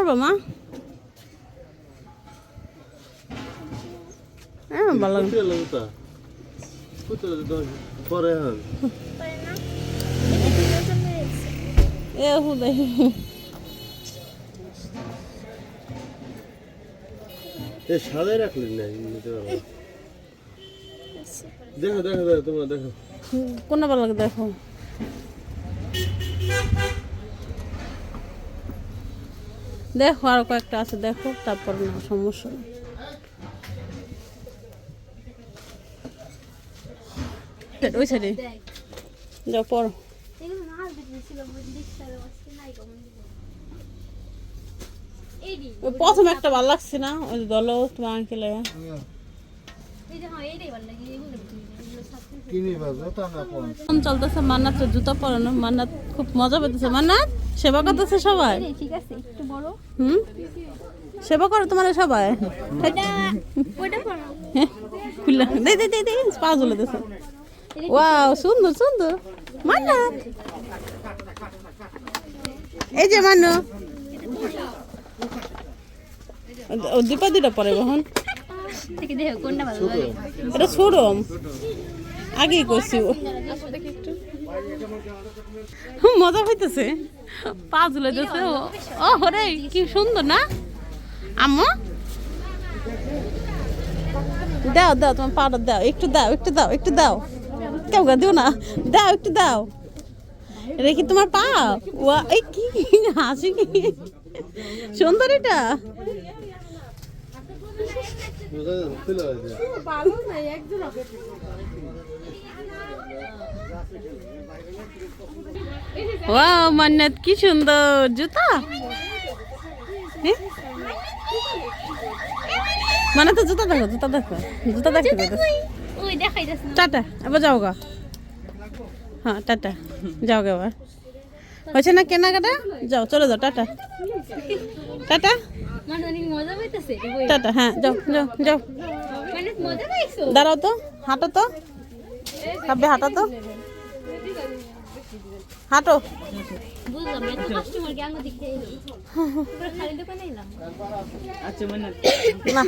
পড়বা মা? হ্যাঁ ভালো সাজাই রাখলেন না দেখো দেখো দেখো তোমরা দেখো কোনটা ভালো লাগে দেখো। দেখো আর কয়েকটা আছে দেখো, তারপর না সমস্যা নেই। ওই সাইডে যাও পড়ো। প্রথম একটা ভালো লাগছে না, ওই দলো তোমার আঙ্কেলে চলতেছে। মান্নাত জুতা পরানো, মান্নাত খুব মজা পেতেছে। মান্নাত সেবা করতেছে সবাই, সেবা করো তোমার সবাই। খুললা দে দে দে দে পা ঝুলে দিছে। ওয়াও সুন্দর সুন্দর মান্নাত। এই যে মান্নু দুটা দুটা পরে বহন। এটা ছোড়ম আগেই করছি। মজা হইতেছে, পা ঝুলে দিচ্ছে। ও হরে কি সুন্দর না আম্মু। দাও দাও তোমার পাউডার দাও, একটু দাও একটু দাও একটু দাও। কেউ গা দিও না, দাও একটু দাও। রেখি তোমার পা। ওয়া এই কি হাসি কি সুন্দর এটা। ওয়াও মান্নাত কি সুন্দর জুতা। মানে তো জুতা দেখো জুতা দেখো জুতা দেখতে টাটা এবার যাও গা। হ্যাঁ টাটা যাও গে এবার হয়েছে না কেনাকাটা, যাও চলে যাও টাটা টাটা টাটা। হ্যাঁ যাও যাও যাও দাঁড়াও তো, হাঁটো তো কাব্যে, হাঁটো তো হাঁটো। না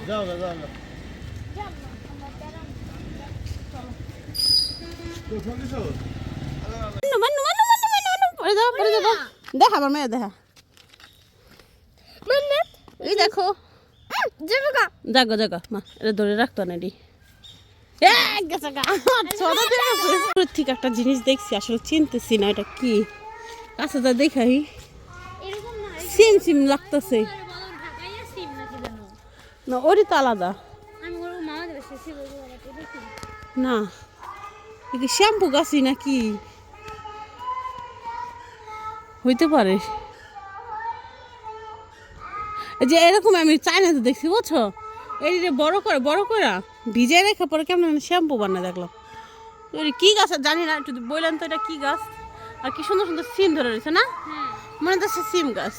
যাও যাও যাও দেখা আমার মেয়ে দেখা। এই দেখো জাগো জাগো মা, এটা ধরে রাখতো না এটি। ঠিক একটা জিনিস দেখছি, আসলে চিনতেছি না এটা কি। কাছে যা দেখাই সিম সিম লাগতেছে না, ওরই তো আলাদা না। কি শ্যাম্পু গাছি নাকি হইতে পারে। যে এরকম আমি চাইনাতে দেখছি বুঝছো, এই যে বড় করে ভিজে রেখে পরে কেমন শ্যাম্পু বানায় দেখলাম। কি গাছ জানি না, একটু বললেন তো এটা কি গাছ। আর কি সুন্দর সুন্দর সিম ধরে রয়েছে না, মনে হচ্ছে সিম গাছ।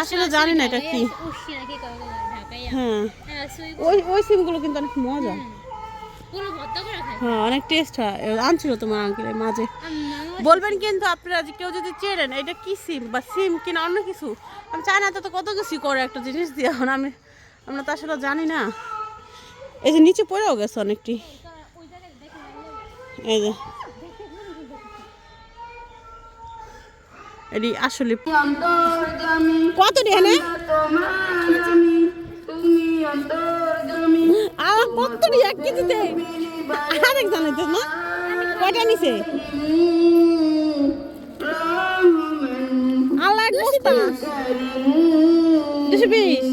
আসলে জানি না এটা কি। হ্যাঁ ওই সিমগুলো কিন্তু অনেক মজা, হ্যাঁ অনেক টেস্ট হয়। আনছিল তোমার আঙ্কেলের মাঝে। বলবেন কিন্তু আপনারা যে কেউ যদি চেনেন এটা কি সিম বা সিম কিনা অন্য কিছু। আমি চায়নাতে তো কত কিছু করে একটা জিনিস দিয়ে, এখন আমরা তো আসলে জানি না। এই যে নিচে পড়েও গেছে অনেকটি। এই যে এটি আসলে কত এখানে আমার কত এক কেজিতে আরেক জানাইতে না কয়টা নিছে আল্লাহ বস্তা 220।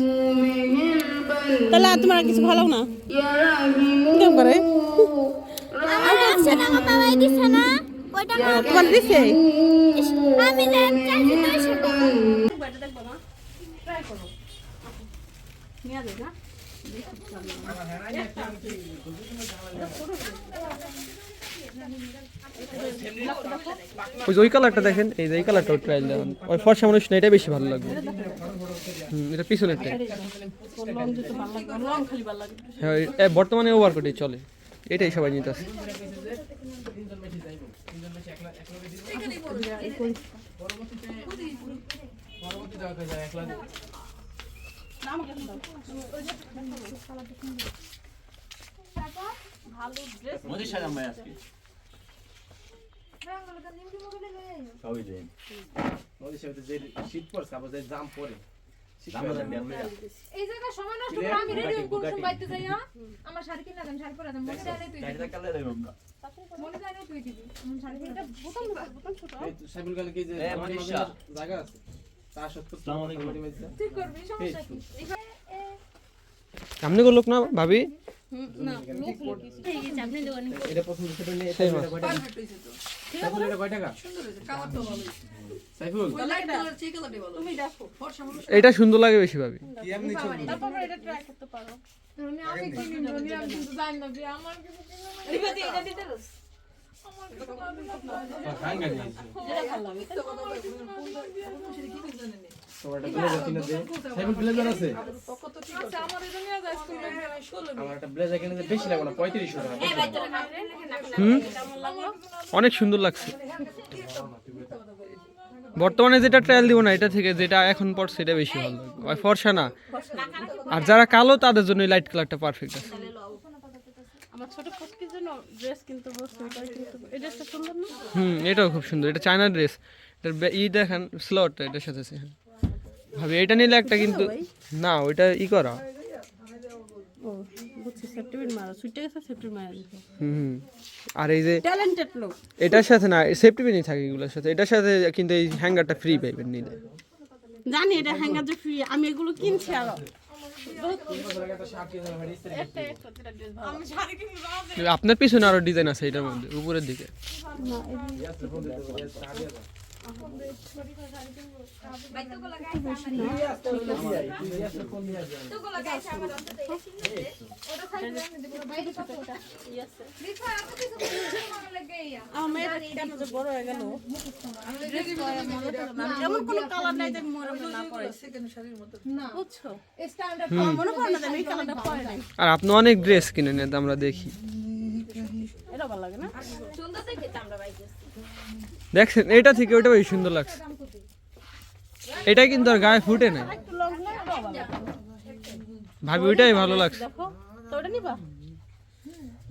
তাহলে আর তোমার কিছু ভালো না কেমন করে তোমার দিছে। ওই কালারটা দেখেন, এই যে এই কালারটাও ট্রায়াল দেওয়ান, ওই ফর্সা মানুষ না, এটা বেশি ভালো লাগবে। এটা পিছনেরটা। লং দিতে ভালো লাগবে, লং খালি ভালো লাগবে। হ্যাঁ বর্তমানে ওভারকোটই চলে, এটাই সবাই নিতে আছে। ভালো ড্রেস মোদির সাথে আমরা আজকে সবই দেন মোদির সাথে যে শীত পড়ছে আবার যে জাম পড়ে রামাদান দেন এই জায়গা সময় নষ্ট করে আমি রেডি করতে বাইতে যাই না আমার শাড়ি কিনা দেন শাড়ি পরা দেন মনে যায় না তুই চাইটা কালে দেব আমরা মনে যায় না তুই দিবি আমার শাড়ি পরা বোতাম ছোট। এই সাইবুল গালে কি যে এ, মনীষ শাহ। জায়গা আছে তার সত্য আসসালামু আলাইকুম। তুই করবি সমস্যা কি সামনে গো লোক না ভাবি, না লোক লোক এই যে আপনি দোকানে এটা পছন্দ সেটা নিয়ে সেই মাছ। কয় টাকা সাইবুল এটা কয় টাকা সাইবুল তুমি দেখো এটা সুন্দর লাগে বেশি ভাবি। তারপর এটা ট্রাই করতে পারো। আমি কিনি ধরি আমি কিন্তু জানি না যে আমার কিছু রিবা দিয়ে এটা দিতে রস হাঙ্গা দিয়েছে এটা ভালো লাগে। তোমারটা ব্লেজার কিনে দে সাইবুল ব্লেজার আছে আচ্ছা আমার এটা নিয়ে যাস তুই না আমি 16 আমার একটা ব্লেজার কিনে দে বেশি লাগবে না 3500 টাকা হুম, অনেক সুন্দর লাগছে। বর্তমানে যেটা ট্রায়াল দিব না, এটা থেকে যেটা এখন পড়ছে এটা বেশি ভালো লাগবে, ওই ফর্সা না। আর যারা কালো তাদের জন্য লাইট কালারটা পারফেক্ট আছে। আমার ছোট পুচকির জন্য ড্রেস কিনতে বসছি, এটা কিন্তু এই ড্রেসটা সুন্দর না? এটাও খুব সুন্দর, এটা চায়না ড্রেস। এটার দেখেন স্লটটা এটার সাথে আছে। হ্যাঁ ভাবি এটা নিলে একটা, কিন্তু না ওইটা করা। ও বুঝছি, সেপ্টেম্বর মারা সুইটে গেছে, সেপ্টেম্বর মারা দিতে আর এই যে ট্যালেন্টেড লোক। এটার সাথে না সেফটি পিনই থাকে এগুলোর সাথে, এটার সাথে কিন্তু এই হ্যাঙ্গারটা ফ্রি পাইবেন নিলে। জানি এটা হ্যাঙ্গার যে ফ্রি, আমি এগুলো কিনছি আরো। আপনার পিছনে আরো ডিজাইন আছে এটার মধ্যে উপরের দিকে। আমার মেয়েটা কেন যে বড় হয়ে গেল, এমন কোনো কালার নাই যে মোর না পরে বুঝছো? স্ট্যান্ডার্ড আমার মনে পড়ে না যে আমি এই কালারটা পরে নাই। আর আপনি অনেক ড্রেস কিনে নেন, আমরা দেখি। এটা ভালো লাগে না? সুন্দর দেখে তো আমরা বাইতে দেখছেন এটা থেকে ওইটা বেশি সুন্দর লাগছে। এটা কিন্তু আর গায়ে ফুটে নাই একটু লং না, এটা ভালো লাগে। ভাবি, ওইটাই ভালো লাগছে। দেখো তো ওটা নিবা,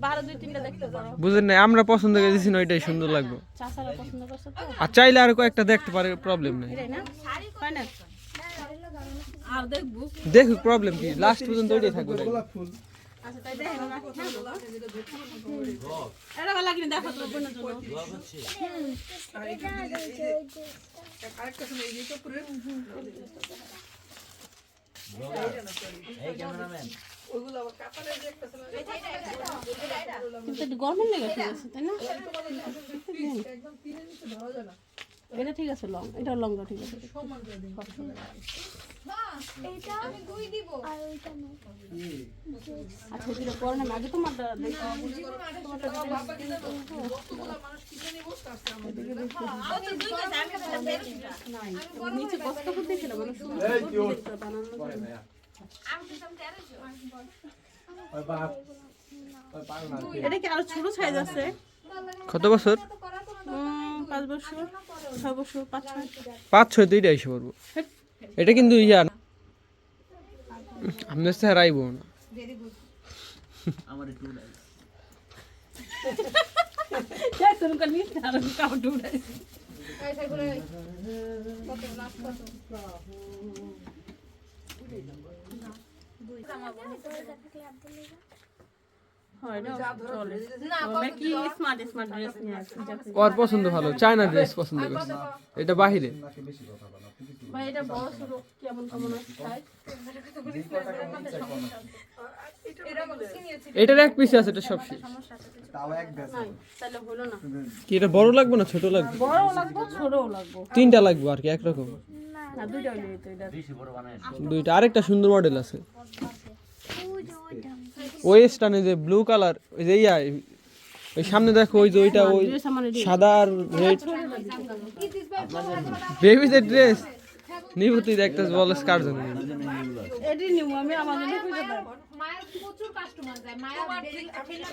12-2-3টা দেখতে পারো। বুঝেন না, আমরা পছন্দ করে দিছি না, ওইটাই সুন্দর লাগবে। চাচারা পছন্দ করছে তো আর চাইলে আর কয়েকটা দেখতে পারে, প্রবলেম নাই। এটাই না, হয় না? আর দেখবো। দেখুক, প্রবলেম কি, লাস্ট পর্যন্ত ওইটাই থাকবে। আচ্ছা তাই দেখেন না, এটা ভালো লাগে না, দেখো তো বোনের জন্য। এই ক্যামেরাম্যান কিন্তু একটু গরমের লেগে ঠিক আছে, তাই না? এটা ঠিক আছে, লং, এটা লংটা ঠিক আছে। আমি দুই দিব আচ্ছা যেটা পরে না, আগে তোমারটা দেখো। নিচে কষ্ট করে দেখে না, মানে সুন্দর বানানো। এটা কি আরো ছোট সাইজ আছে? কত বছর? 5 বছর, 6 বছর, 5-6। 5-6 দুইটা এসে পড়বো। এটা কিন্তু ইয়া আপনার সাথে হারাইবো না। আমার একটু ওর পছন্দ ভালো, চায়না ড্রেস পছন্দ করছে, এটা বাহিরে। এটা বড় ছোট কেমন কেমন আছে সাইজ? এটার এক পিস আছে, এটা সব শেষ। নাই, তাহলে হলো না। কি এটা বড় লাগবে না ছোট লাগবে? বড়ও লাগবে, ছোটও লাগবে। তিনটা লাগবে আর কি, একরকম না দুইটা হইলে তো এটা। বেশি বড় বানায় দুইটা। আরেকটা সুন্দর মডেল আছে, ওয়েস্টার্নে যে ব্লু কালার ওই যে ইয়া ওই সামনে দেখো ওই যে ওইটা ওই ড্রেস আমার রেডি সাদা আর রেড বেবিদের ড্রেস নিভূতি দেখতেছ বলস কার জন্য এডি নিউ আমি আমার জন্য খুঁজে দাও মায়ের প্রচুর কাস্টমার যায় মায়ের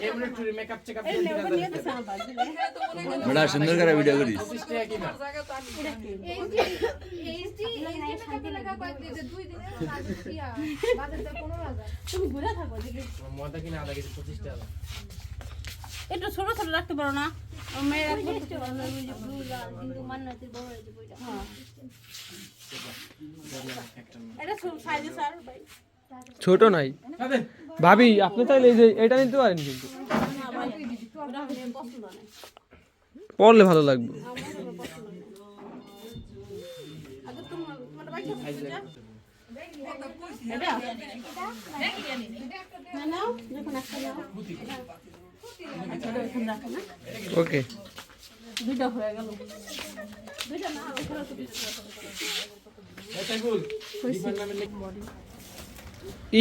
এমনি মেকআপ চেকআপ এই নেও নিয়ে তো সামনে বাজে বড় সুন্দর করে ভিডিও করিস 25 টাকা কিনা এইচডি টাকা লাগা কয়েক দিন 2 দিনে ইয়া বাজারটা 15000 তুমি ঘুরে থাকো দেখি ময়দা কিনা আধা কেজি 25 টাকা একটু ছোট ছোট রাখতে পারো না ও মেয়ে রাখতে পারো না ওই যে ব্লু লাল কিন্তু মান্নাতের বড় হয়েছে বইটা হ্যাঁ এটা সাইজে স্যার ভাই ছোট নাই ভাবি আপনি তাইলে এই যে এটা নিতে পারেন কিন্তু না ভাই ওটা আমার পছন্দ না পরলে ভালো লাগবে আগে তোমার বাইক এটা না নাও দেখুন একটা নাও আচ্ছা দেখুন রাখো না ওকে দুইটা হয়ে গেল দুইটা না ওখানে তো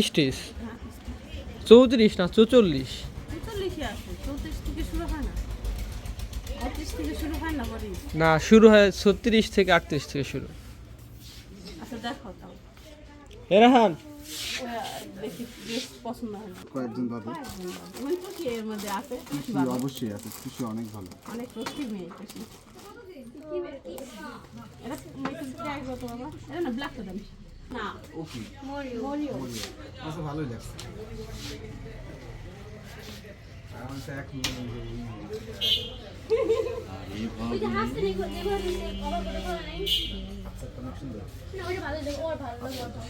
স্টেজ 34 না 44 40 আছে 34 থেকে শুরু হয় না 38 থেকে শুরু হয় না বড়ি না শুরু হয় 36 থেকে 38 থেকে শুরু আচ্ছা দেখো তাও এরাহান বেশি বেশ পছন্দ হয় না কয়েকজন বাদে মানে খুশি এর মধ্যে আছে খুশি খুশি ভালো অবশ্যই আছে খুশি অনেক ভালো অনেক খুশি মেয়ে খুশি এটা মেয়ে ট্রাই করতে বাবা এটা না ব্ল্যাক দাম না ওকে মরিও আচ্ছা ভালোই লাগছে আমার তো এক ওই যে হাসতে নেই দেখো অবাক করে করা নাই না ওটা ভালো লাগে ওর ভালো লাগে ওটা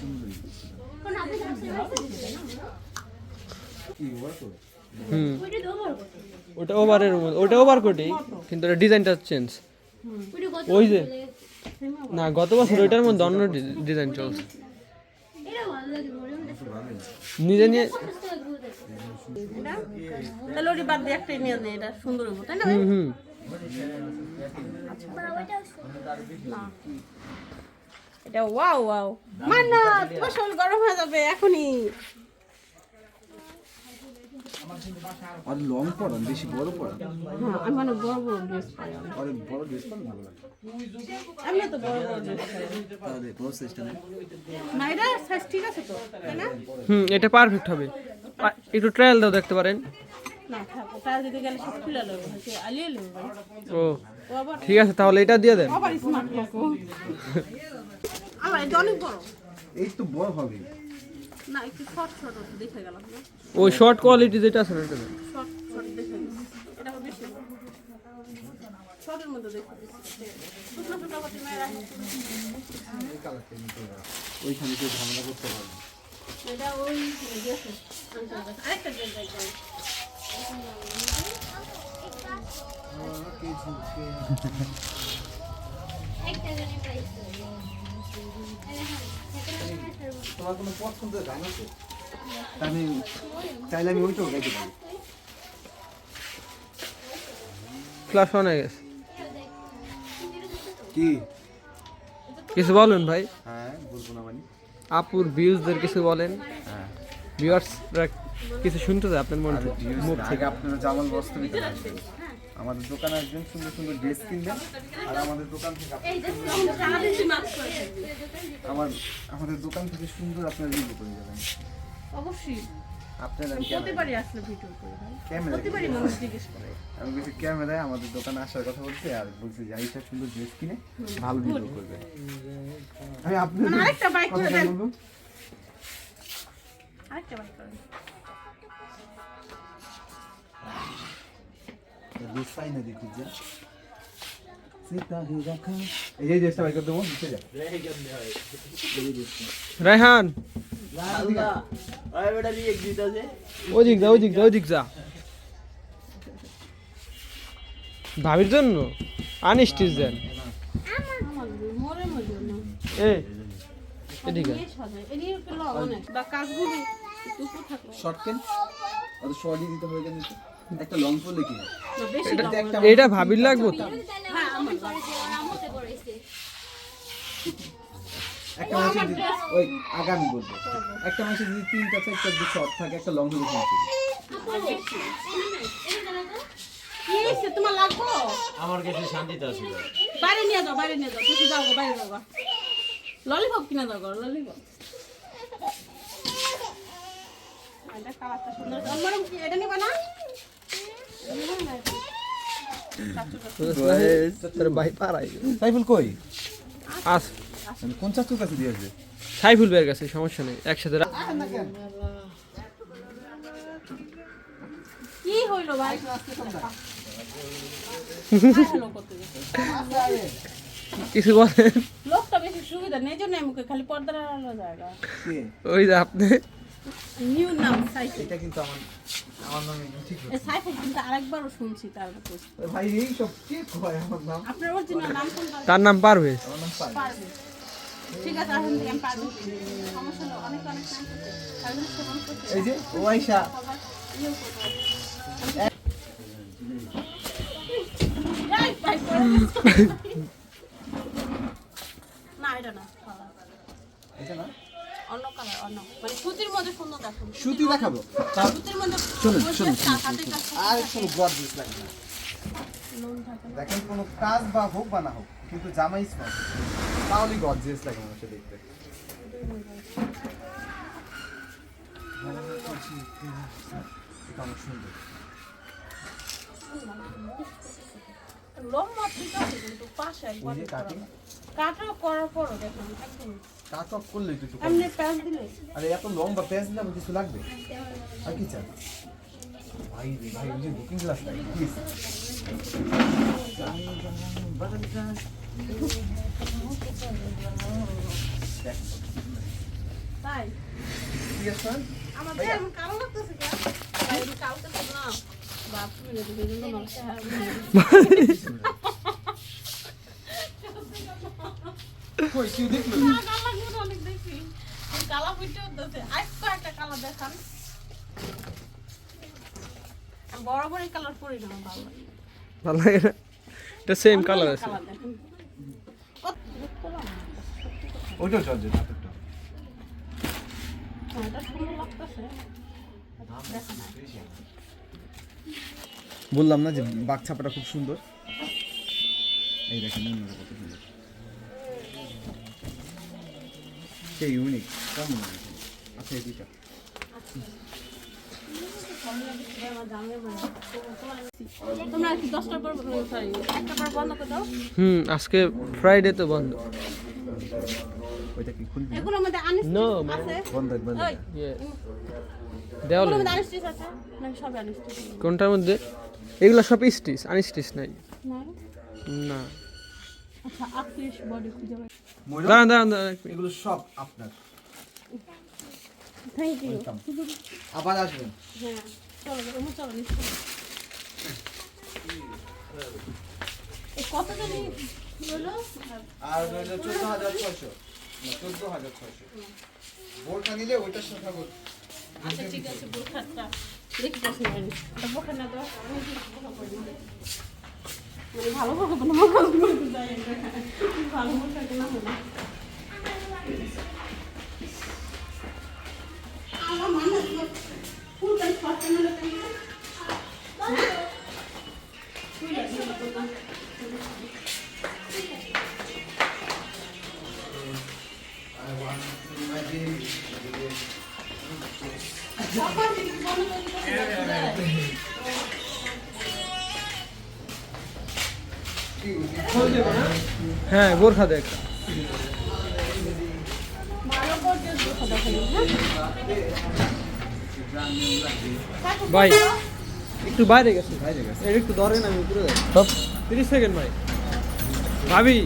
কোন আপনি হাসতে কি ওরা তো হুম ওইটা তো ওভার করতে ওটা ওভারের ওটা ওভার কোটই কিন্তু এটা ডিজাইনটা চেঞ্জ ওইটা কত ওই যে না গত বছর ওইটার মধ্যে অন্য ডিজাইন চলছে এটা ভালো লাগে বলে নিজে নিয়ে এটা তাহলে ওটি বাদ দিয়ে একটাই নিয়ে নেই এটা সুন্দর হবে তাই না ভাই? হুম হুম না এটা ওয়াও ওয়াও মান্না তোমার শরীর গরম হয়ে যাবে এখনই আর লং পরান বেশি বড় পরান হ্যাঁ আমি মানে বড় বড় ড্রেস পাই আর বড় ড্রেস পরান ভালো লাগে আমি তো বড় বড় ড্রেস পাই তাহলে বড় সাইজটা নেই না এটা সাইজ ঠিক আছে তো তাই না হুম এটা পারফেক্ট হবে একটু ট্রায়াল দাও দেখতে পারেন না থাকো তার যদি গেলে সব খুলে নেবো সে আলিয়ে নেবো ভাই ও ও আবার ঠিক আছে তাহলে এটা দিয়ে দেন আবার স্মার্ট লোক আমার এটা অনেক বড় এই তো বড় হবে না একটু শর্ট শর্ট দেখে গেলাম না ওই শর্ট কোয়ালিটি যেটা আছে না এটা দেন। শর্ট শর্ট দেখে গেলাম। এটা আবার বেশি বড় শর্টের মধ্যে দেখে শুকনো শুকনো করতে মেয়েরা ওইখানে কেউ ঝামেলা করতে পারবে এটা ওই ড্রেসের আরেকটা ড্রেস দেখবেন একটা জানি প্রাইস তোমার কোনো পছন্দের গান আছে আমি চাইলে আমি ওইটাও গাইতে পারি ক্লাস অন হয়ে গেছে কি কিছু বলুন ভাই হ্যাঁ বলবো না মানে আপুর ভিউজদের কিছু বলেন হ্যাঁ ভিউয়ার্সরা কিছু শুনতে চায় আপনার মন থেকে মুখ আগে থেকে আপনারা জামাল বস্ত্র নিতে আসবেন আমাদের দোকানে আসবেন সুন্দর সুন্দর ড্রেস কিনবেন আর আমাদের দোকান থেকে সারাদিন মাছ করে থাকবে আমাদের দোকান থেকে সুন্দর আপনারা রিভিউ করে যাবেন অবশ্যই আপনারা প্রতিবারই আসলে ভিডিও করে ভাই ক্যামেরা প্রতিবারই মানুষ জিজ্ঞেস করে আমি বলছি ক্যামেরায় আমাদের দোকানে আসার কথা বলছি আর বলছি যে আইসা সুন্দর ড্রেস কিনে ভালো ভিডিও করবে আমি আপনাদের মানে আরেকটা বাইক করে কথাটা দেন বলবো আরেকটা বাইক করে ড্রেস পাই না দেখি যা সিতারে রাখা এই যে ড্রেসটা বাইক করে দেবো নিচে যা রায়হান ওই বেটা দিয়ে এক দিতে আছে ওদিক যা ওদিক যা ওদিক যা ভাবির জন্য আনস্টিচ দেন মরে মরে না এ এদিকে নিয়ে সাজায় এদিকে পেলো অনেক বা কাজগুলি একটু উপর থাকলো শর্ট কেন অত শর্টই দিতে হবে কেন একটা লং পরলে কি না বেশি এটা লম্বা একটা এটা ভাবির লাগবো তো হ্যাঁ আমার করেছে আর আমতে করেছে একটা মানুষের যদি ওই আগামী বলবো একটা মানুষের যদি 3টা 4টা শর্ট থাকে একটা লং হলে কিনতে কি হয়েছে তোমার লাগবো? আমার কাছে শান্তিতে আছে বাইরে নিয়ে যাও তুমি যাও গো, বাইরে যাও গো। ললিপপ কিনে দাও গো, ললিপপ। এটা কালারটা সুন্দর। ম্যাডাম কি এটা নিবা না? তোর ভাই পারাই সাইফুল কই আস মানে কোন চাচুর কাছে দিয়ে আসবে সাইফুল বের কাছে সমস্যা নেই একসাথে কি হইলো ভাই? হ্যালো করতে গেছে। কিছু বলেন লোকটা বেশি সুবিধা নেই জন্য মুখে খালি পর্দার আলো জায়গা। ওই যে আপনি নিউ নাম সাইফুল। এটা কিন্তু আমার নামে ঠিক এই সাইফুল কিন্তু আরেকবারও শুনছি তার কাছে। ভাই এই সব কি কয় আমার নাম আপনার অরিজিনাল নাম কোনটা? তার নাম পারভেজ আমার নাম পাই পারবে। ঠিক আছে এখন থেকে আমি পারবে। সমস্যা নেই, অনেক নাম করতে। তাহলে সেবন করতে। এই যে ও আয়শা এই, ভাই, না এটা না এটা না অন্য কালার অন্য মানে সুতির মধ্যে সুন্দর দেখুন সুতি দেখাবো সুতির মধ্যে শুনুন, শুনুন, হাতে কাজ আর কোনো গর্জিয়াস লাগে না দেখেন কোনো কাজ বা হোক বা না হোক কিন্তু জামাই স্মার্ট তাহলে গর্জিয়াস লাগে মানুষের দেখতে এটা অনেক সুন্দর লম্বা ঠিক আছে কিন্তু পাশে একবার ওই যে কাটিং কাটা করার পরও দেখুন একদম কাট অফ করলেই তো একটু কম। এমনি প্যাঁচ দিলে আরে এত লম্বা পেঁয়াজ দিলে আমার কিছু লাগবে আর কি চান ভাই রে ভাই ওই যে বুকিং ক্লাস লাগে প্লিজ তাই ঠিক আছে আমার তো এমন কালো লাগতেছে কেন বাইরে কালকে তো না বাপ মিলে দিবে জন্য মানুষ কই কি দেখলো কালা গুলো অনেক দেখি কালা ফুটে উঠতেছে আজকে একটা কালার দেখান বড় বড় কালার পরি না আমার ভালো লাগে ভালো লাগে না এটা সেম কালার আছে কালার দেখুন ওইটাও চলছে নাটকটা এটা সুন্দর লাগতেছে বললাম না যে বাঘ ছাপাটা খুব সুন্দর এই দেখেন অন্যটা কত সুন্দর সে ইউনিক কম মনে হয় আচ্ছা এই দুইটা তোমরা কি 10টার পর সরি 1টা পর বন্ধ করে দাও আজকে ফ্রাইডে তো বন্ধ ওইটা কি খুলবি এগুলোর মধ্যে আনিস No, আছে বন্ধ বন্ধ ওই দেওয়াল এগুলোর মধ্যে আনিস আছে না সব আনিস কোনটার মধ্যে এগুলো সব স্টিচ আনস্টিচ নাই না না আচ্ছা আকিশ বডি খুঁজে পাই দাঁড়ান দাঁড়ান দাঁড়ান এগুলো সব আপনার থ্যাংক ইউ আবার আসবেন হ্যাঁ চলো তুমি চলো এই কত জানি হলো আর হলো 14600 না 14600 বোরকা নিলে ওইটার সাথে থাকো আচ্ছা ঠিক আছে বোরখাটা দেখি পছন্দ হয়নি এটা বোরখা না দাও আমি বোরখা পরি না মানে ভালো বোরখা তো না ভালো বোরখা যাই ভালো বোরখা কেনা হলো আমার মনে হয় ফুল টাইম ফাস্ট না লাগে হ্যাঁ বোরখা দেখ ভালো করে বোরখা দেখাই ভাই একটু বাইরে গেছে বাইরে গেছে এটা একটু ধরেন আমি পুরো সব 30 সেকেন্ড ভাই ভাবি